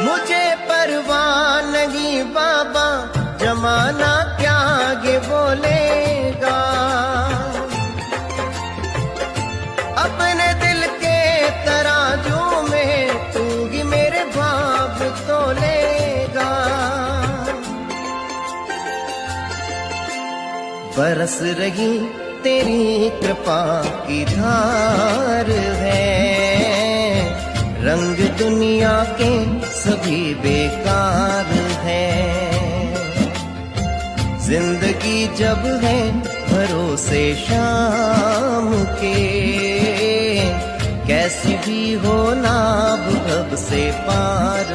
मुझे परवाह नहीं बाबा, जमाना क्या आगे बोलेगा। अपने दिल के तराजू में तू ही मेरे भाव तोलेगा। बरस रही तेरी कृपा की धार है, रंग दुनिया के सभी बेकार है। जिंदगी जब है भरोसे शाम के, कैसी भी हो नाव अब से पार